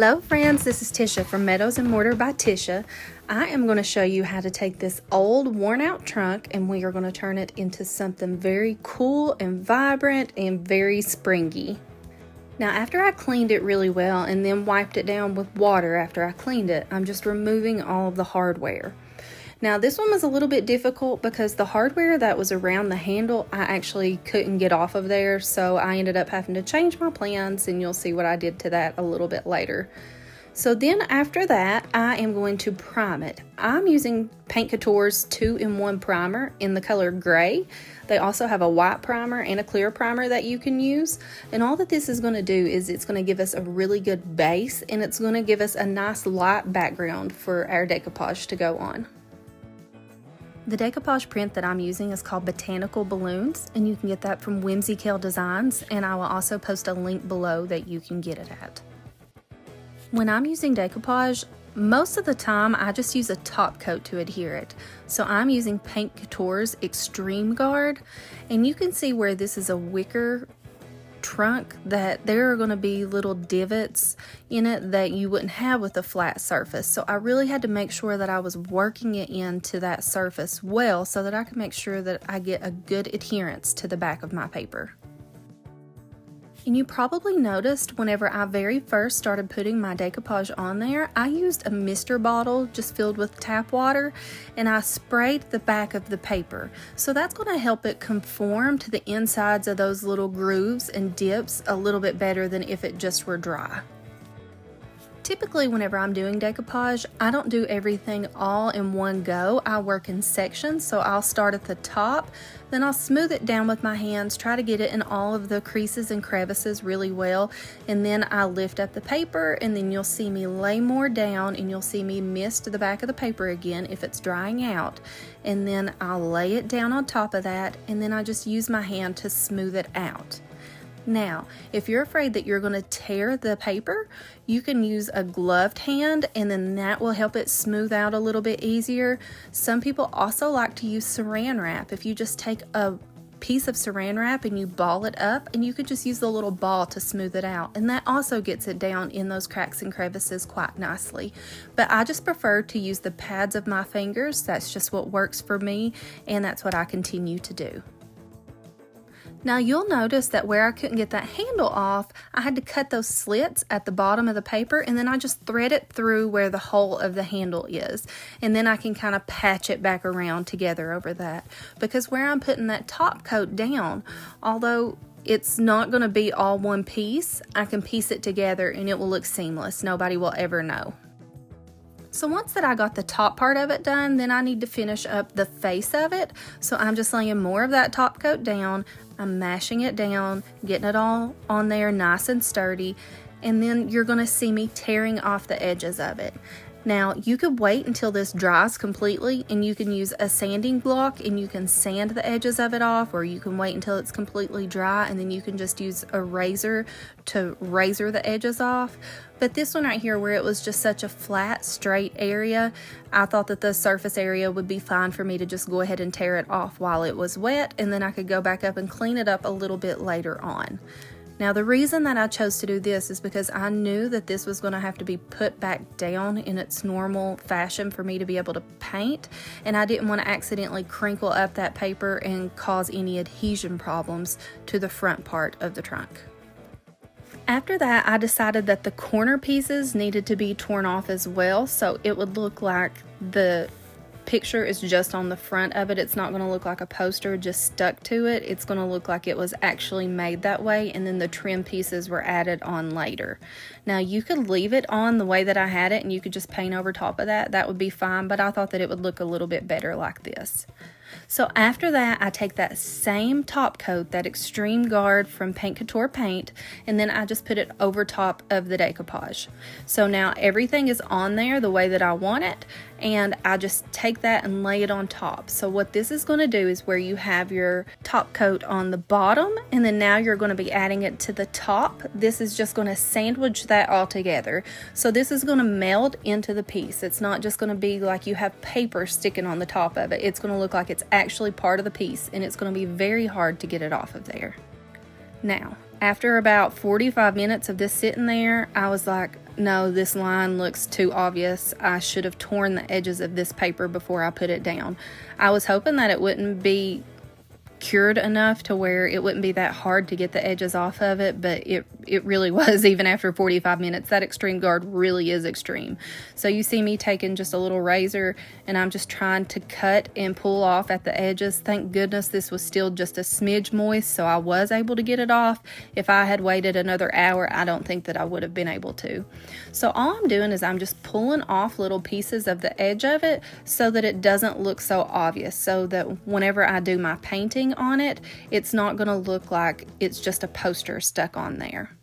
Hello friends, this is Tisha from Meadows and Mortar by Tisha. I am going to show you how to take this old worn out trunk and we are going to turn it into something very cool and vibrant and very springy. Now after I cleaned it really well and then wiped it down with water after I cleaned it, I'm just removing all of the hardware. Now this one was a little bit difficult because the hardware that was around the handle I actually couldn't get off of there, so I ended up having to change my plans, and you'll see what I did to that a little bit later. So then after that I am going to prime it. I'm using Paint Couture's 2-in-1 primer in the color gray. They also have a white primer and a clear primer that you can use, and all that this is going to do is it's going to give us a really good base, and it's going to give us a nice light background for our decoupage to go on. The decoupage print that I'm using is called Botanical Balloons, and you can get that from WhimsyKel Designs, and I will also post a link below that you can get it at. When I'm using decoupage, most of the time I just use a top coat to adhere it. So I'm using Paint Couture's Extreme Guard, and you can see where this is a wicker trunk that there are going to be little divots in it that you wouldn't have with a flat surface. So I really had to make sure that I was working it into that surface well so that I can make sure that I get a good adherence to the back of my paper. And you probably noticed whenever I very first started putting my decoupage on there, I used a mister bottle just filled with tap water, and I sprayed the back of the paper. So that's going to help it conform to the insides of those little grooves and dips a little bit better than if it just were dry. Typically whenever I'm doing decoupage, I don't do everything all in one go. I work in sections, so I'll start at the top, then I'll smooth it down with my hands, try to get it in all of the creases and crevices really well, and then I lift up the paper, and then you'll see me lay more down, and you'll see me mist the back of the paper again if it's drying out, and then I'll lay it down on top of that, and then I just use my hand to smooth it out. Now, if you're afraid that you're going to tear the paper, you can use a gloved hand, and then that will help it smooth out a little bit easier. Some people also like to use saran wrap. If you just take a piece of saran wrap and you ball it up, and you could just use the little ball to smooth it out, and that also gets it down in those cracks and crevices quite nicely. But I just prefer to use the pads of my fingers. That's just what works for me, and that's what I continue to do. Now you'll notice that where I couldn't get that handle off, I had to cut those slits at the bottom of the paper, and then I just thread it through where the hole of the handle is, and then I can kind of patch it back around together over that. Because where I'm putting that top coat down, although it's not going to be all one piece, I can piece it together and it will look seamless. Nobody will ever know. So once that I got the top part of it done, then I need to finish up the face of it. So I'm just laying more of that top coat down. I'm mashing it down, getting it all on there nice and sturdy, and then you're going to see me tearing off the edges of it. Now you could wait until this dries completely, and you can use a sanding block and you can sand the edges of it off, or you can wait until it's completely dry and then you can just use a razor to razor the edges off. But this one right here, where it was just such a flat straight area, I thought that the surface area would be fine for me to just go ahead and tear it off while it was wet, and then I could go back up and clean it up a little bit later on. Now the reason that I chose to do this is because I knew that this was going to have to be put back down in its normal fashion for me to be able to paint, and I didn't want to accidentally crinkle up that paper and cause any adhesion problems to the front part of the trunk. After that, I decided that the corner pieces needed to be torn off as well, so it would look like the picture is just on the front of it. It's not going to look like a poster just stuck to it. It's going to look like it was actually made that way, and then the trim pieces were added on later. Now you could leave it on the way that I had it and you could just paint over top of that. That would be fine, but I thought that it would look a little bit better like this. So after that, I take that same top coat, that Extreme Guard from Paint Couture Paint, and then I just put it over top of the decoupage. So now everything is on there the way that I want it, and I just take that and lay it on top. So what this is going to do is where you have your top coat on the bottom, and then now you're going to be adding it to the top. This is just going to sandwich that all together. So this is going to meld into the piece. It's not just going to be like you have paper sticking on the top of it. It's going to look like it's actually part of the piece, and it's going to be very hard to get it off of there. Now, after about 45 minutes of this sitting there, I was like, no, this line looks too obvious. I should have torn the edges of this paper before I put it down. I was hoping that it wouldn't be cured enough to where it wouldn't be that hard to get the edges off of it, but it really was. Even after 45 minutes, that extreme guard really is extreme. So you see me taking just a little razor and I'm just trying to cut and pull off at the edges. Thank goodness this was still just a smidge moist, so I was able to get it off. If I had waited another hour, I don't think that I would have been able to. So all I'm doing is I'm just pulling off little pieces of the edge of it so that it doesn't look so obvious, so that whenever I do my painting on it, it's not going to look like it's just a poster stuck on there.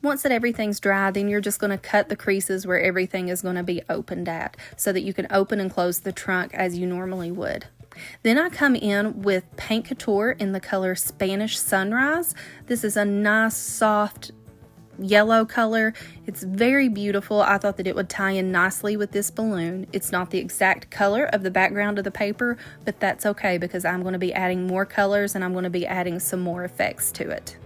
Once that everything's dry, then you're just going to cut the creases where everything is going to be opened at so that you can open and close the trunk as you normally would. Then I come in with Paint Couture in the color Spanish Sunrise. This is a nice soft yellow color. It's very beautiful. I thought that it would tie in nicely with this balloon. It's not the exact color of the background of the paper, but that's okay because I'm going to be adding more colors and I'm going to be adding some more effects to it.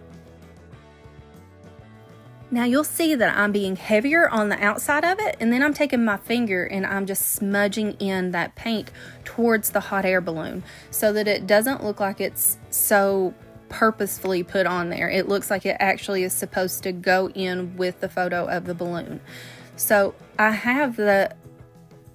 Now you'll see that I'm being heavier on the outside of it, and then I'm taking my finger and I'm just smudging in that paint towards the hot air balloon so that it doesn't look like it's so purposefully put on there. It looks like it actually is supposed to go in with the photo of the balloon. So I have the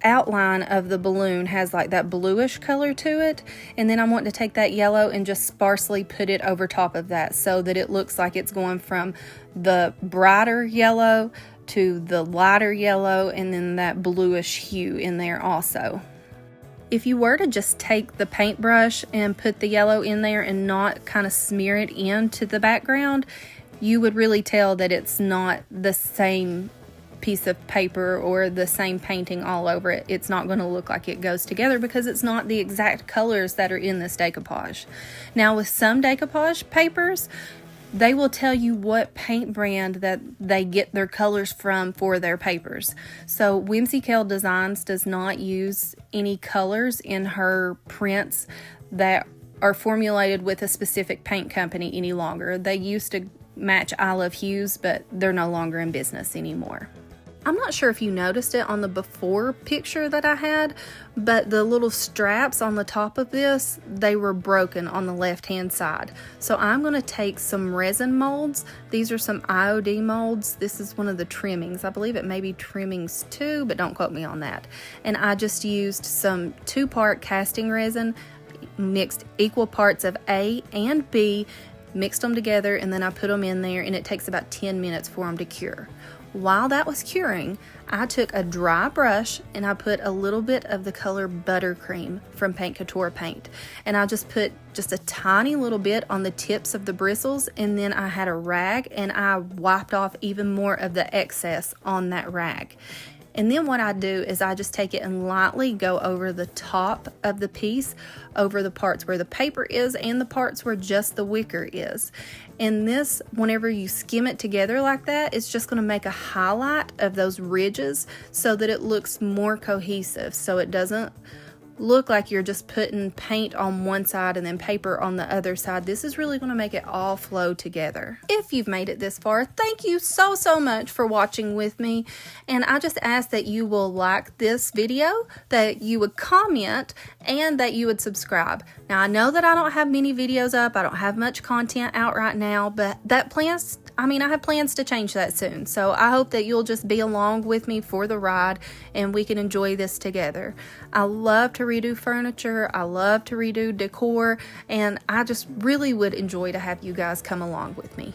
outline of the balloon has like that bluish color to it, and then I want to take that yellow and just sparsely put it over top of that so that it looks like it's going from the brighter yellow to the lighter yellow and then that bluish hue in there also. If you were to just take the paintbrush and put the yellow in there and not kind of smear it into the background, you would really tell that it's not the same piece of paper or the same painting all over it. It's not going to look like it goes together because it's not the exact colors that are in this decoupage. Now with some decoupage papers, they will tell you what paint brand that they get their colors from for their papers. So WhimsyKel Designs does not use any colors in her prints that are formulated with a specific paint company any longer. They used to match I Love Hues, but they're no longer in business anymore. I'm not sure if you noticed it on the before picture that I had, but the little straps on the top of this, they were broken on the left hand side. So I'm going to take some resin molds. These are some IOD molds. This is one of the trimmings. I believe it may be trimmings 2, but don't quote me on that. And I just used some 2-part casting resin, mixed equal parts of A and B, mixed them together, and then I put them in there, and it takes about 10 minutes for them to cure. While that was curing, I took a dry brush and I put a little bit of the color Buttercream from Paint Couture Paint, and I just put just a tiny little bit on the tips of the bristles, and then I had a rag and I wiped off even more of the excess on that rag. And then what I do is I just take it and lightly go over the top of the piece, over the parts where the paper is and the parts where just the wicker is. And this, whenever you skim it together like that, it's just going to make a highlight of those ridges so that it looks more cohesive, so it doesn't look like you're just putting paint on one side and then paper on the other side. This is really going to make it all flow together. If you've made it this far, thank you so much for watching with me, and I just ask that you will like this video, that you would comment, and that you would subscribe. Now I know that I don't have many videos up, I don't have much content out right now, but I have plans to change that soon. So I hope that you'll just be along with me for the ride and we can enjoy this together. I love to redo furniture, I love to redo decor, and I just really would enjoy to have you guys come along with me.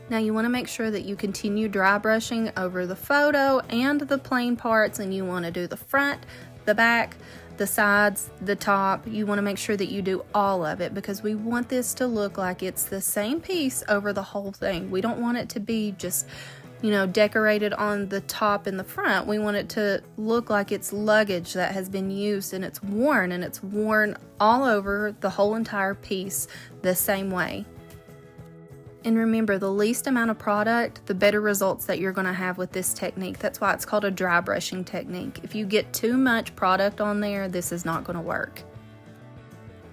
Now you want to make sure that you continue dry brushing over the photo and the plain parts, and you want to do the front, the back, the sides, the top. You want to make sure that you do all of it because we want this to look like it's the same piece over the whole thing. We don't want it to be just, decorated on the top and the front. We want it to look like it's luggage that has been used and it's worn all over the whole entire piece the same way. And remember, the least amount of product, the better results that you're going to have with this technique. That's why it's called a dry brushing technique. If you get too much product on there, this is not going to work.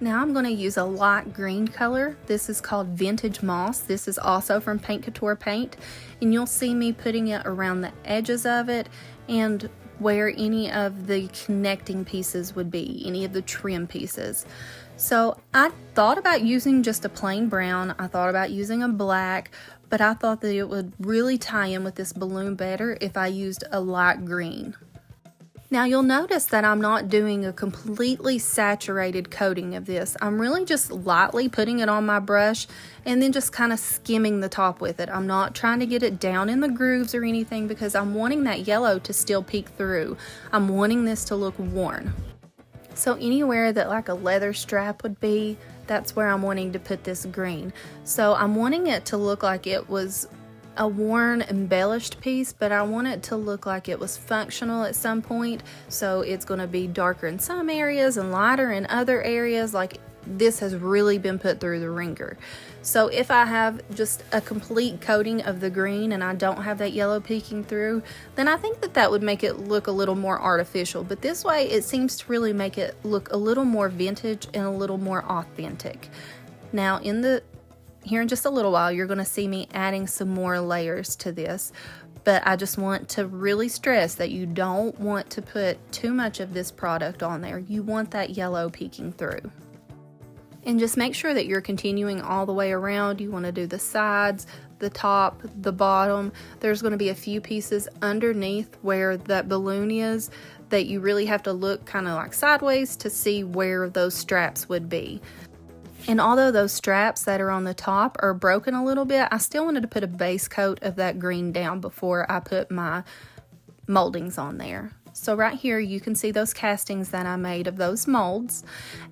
Now I'm going to use a light green color. This is called Vintage Moss. This is also from Paint Couture Paint, and you'll see me putting it around the edges of it and where any of the connecting pieces would be, any of the trim pieces. So I thought about using just a plain brown. I thought about using a black, but I thought that it would really tie in with this balloon better if I used a light green. Now you'll notice that I'm not doing a completely saturated coating of this. I'm really just lightly putting it on my brush and then just kind of skimming the top with it. I'm not trying to get it down in the grooves or anything because I'm wanting that yellow to still peek through. I'm wanting this to look worn. So anywhere that like a leather strap would be, that's where I'm wanting to put this green. So I'm wanting it to look like it was a worn embellished piece, but I want it to look like it was functional at some point. So it's going to be darker in some areas and lighter in other areas, like this has really been put through the ringer. So if I have just a complete coating of the green and I don't have that yellow peeking through, then I think that would make it look a little more artificial. But this way it seems to really make it look a little more vintage and a little more authentic. Now here in just a little while, you're going to see me adding some more layers to this, but I just want to really stress that you don't want to put too much of this product on there. You want that yellow peeking through. And just make sure that you're continuing all the way around. You want to do the sides, the top, the bottom. There's going to be a few pieces underneath where that balloon is that you really have to look kind of like sideways to see where those straps would be. And although those straps that are on the top are broken a little bit, I still wanted to put a base coat of that green down before I put my moldings on there. So right here you can see those castings that I made of those molds,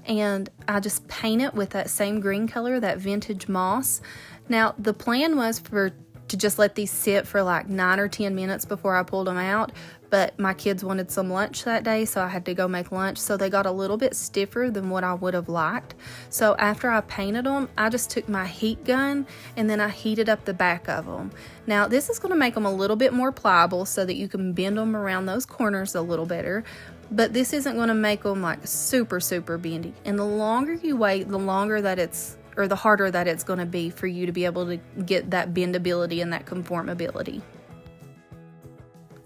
and I just paint it with that same green color, that Vintage Moss. Now the plan was to just let these sit for like 9 or 10 minutes before I pulled them out, but my kids wanted some lunch that day, so I had to go make lunch, so they got a little bit stiffer than what I would have liked. So after I painted them, I just took my heat gun and then I heated up the back of them. Now this is going to make them a little bit more pliable so that you can bend them around those corners a little better, but this isn't going to make them like super bendy. And the longer you wait, the longer that the harder that it's going to be for you to be able to get that bendability and that conformability.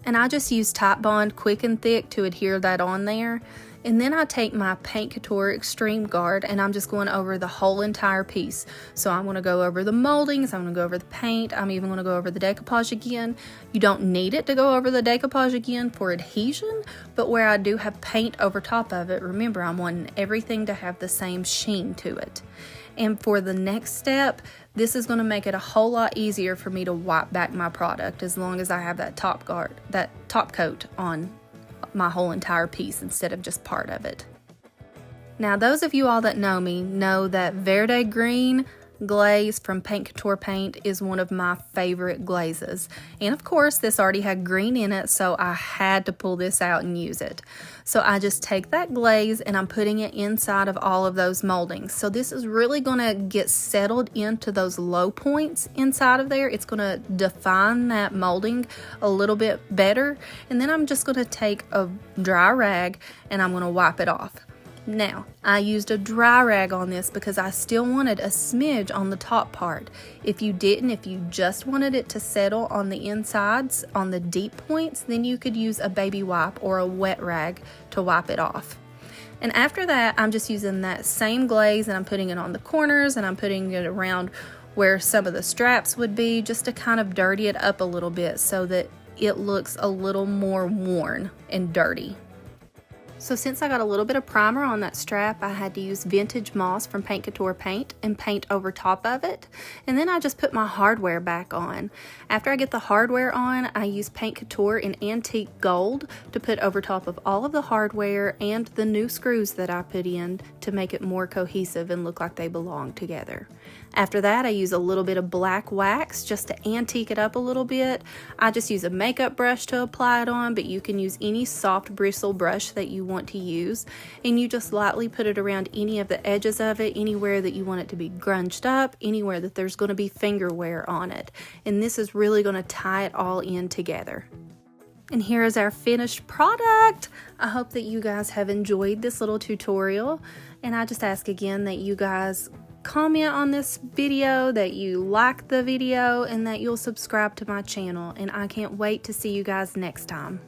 And I just use Type Bond Quick and Thick to adhere that on there. And then I take my Paint Couture Extreme Guard and I'm just going over the whole entire piece. So I'm going to go over the moldings, I'm going to go over the paint, I'm even going to go over the decoupage again. You don't need it to go over the decoupage again for adhesion, but where I do have paint over top of it, remember I'm wanting everything to have the same sheen to it. And for the next step, this is going to make it a whole lot easier for me to wipe back my product as long as I have that top coat on my whole entire piece instead of just part of it. Now those of you all that know me know that Verde Green glaze from Paint Couture Paint is one of my favorite glazes, and of course this already had green in it, so I had to pull this out and use it. So I just take that glaze and I'm putting it inside of all of those moldings. So this is really going to get settled into those low points inside of there. It's going to define that molding a little bit better, and then I'm just going to take a dry rag and I'm going to wipe it off. Now, I used a dry rag on this because I still wanted a smidge on the top part. If you just wanted it to settle on the insides, on the deep points, then you could use a baby wipe or a wet rag to wipe it off. And after that, I'm just using that same glaze and I'm putting it on the corners and I'm putting it around where some of the straps would be, just to kind of dirty it up a little bit so that it looks a little more worn and dirty. So since I got a little bit of primer on that strap, I had to use Vintage Moss from Paint Couture Paint and paint over top of it. And then I just put my hardware back on. After I get the hardware on, I use Paint Couture in Antique Gold to put over top of all of the hardware and the new screws that I put in to make it more cohesive and look like they belong together. After that, I use a little bit of black wax just to antique it up a little bit. I just use a makeup brush to apply it on, but you can use any soft bristle brush that you want to use, and you just lightly put it around any of the edges of it, anywhere that you want it to be grunged up, anywhere that there's going to be finger wear on it. And this is really going to tie it all in together. And here is our finished product. I hope that you guys have enjoyed this little tutorial, and I just ask again that you guys comment on this video, that you like the video, and that you'll subscribe to my channel. And I can't wait to see you guys next time.